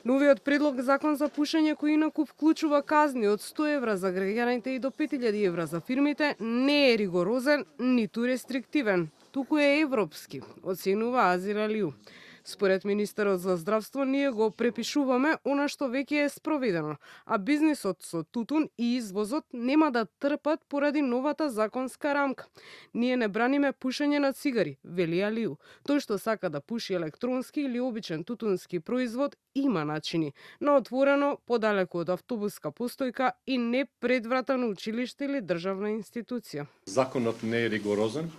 Новиот предлог закон за пушење кој инаку вклучува казни од 100 евра за граѓаните и до 5000 евра за фирмите не е ригорозен, ниту рестриктивен, туку е европски, оценува Азир Алиу. Според министерот за здравство, ние го препишуваме она што веќе е спроведено, а бизнисот со тутун и извозот нема да трпат поради новата законска рамка. Ние не браниме пушење на цигари, вели Алиу. Тој што сака да пуши електронски или обичен тутунски производ има начини, на отворено, подалеку од автобуска постојка и не пред врата на училиште или државна институција. Законот не е ригорозен,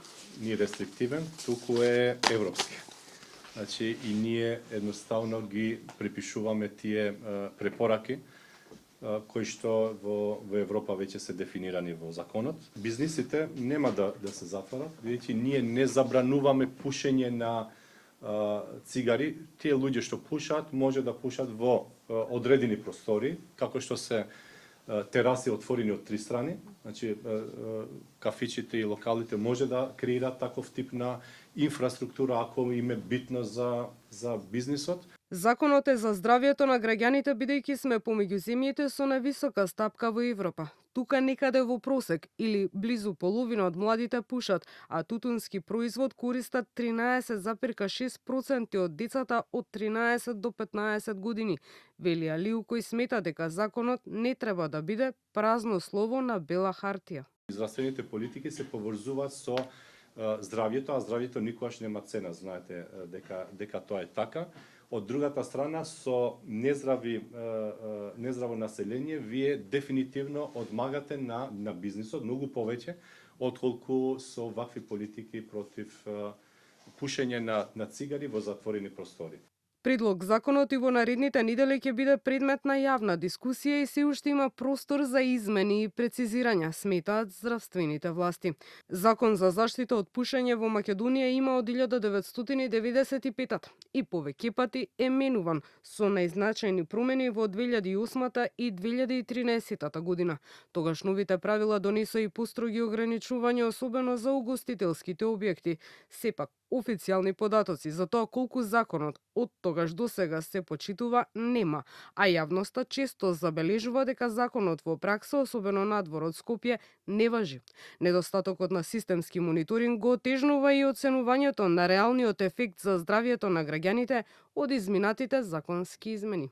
ни рестриктивен, туку е европски. Значи, и ние едноставно ги припишуваме тие препораки кои што во Европа веќе се дефинирани во законот. Бизнисите нема да се затворат, бидејќи ние не забрануваме пушење на цигари. Тие луѓе што пушат, може да пушат во одредени простори, како што се тераси отворени од три страни. Значи, кафичите и локалите може да креираат таков тип на инфраструктура ако им е битно за бизнисот. Законот е за здравјето на граѓаните бидејќи сме помеѓу земјите со највисока стапка во Европа. Тука некаде во просек или близу половина од младите пушат, а тутунски производ користат 13,6% од децата од 13 до 15 години, вели Алиу, кој смета дека законот не треба да биде празно слово на бела хартија. Здравствените политики се поврзуваат со здравјето, а здравјето никогаш нема цена, знаете дека тоа е така. Од другата страна, со нездраво население, вие дефинитивно одмагате на бизнисот многу повеќе, отколку со вакви политики против пушење на цигари во затворени простори. Предлог законот и во наредните недели ќе биде предмет на јавна дискусија и се уште има простор за измени и прецизирања, сметаат здравствените власти. Закон за заштита од пушење во Македонија има од 1995 и повеќе пати е менуван со најзначајни промени во 2008 и 2013 година. Тогаш новите правила донесоа и построги ограничувања, особено за угостителските објекти. Сепак, официјални податоци за тоа колку законот од тогаш до сега се почитува нема, а јавноста често забележува дека законот во пракса, особено надвор од Скопје, не важи. Недостатокот на системски мониторинг го отежнува и оценувањето на реалниот ефект за здравјето на граѓаните од изминатите законски измени.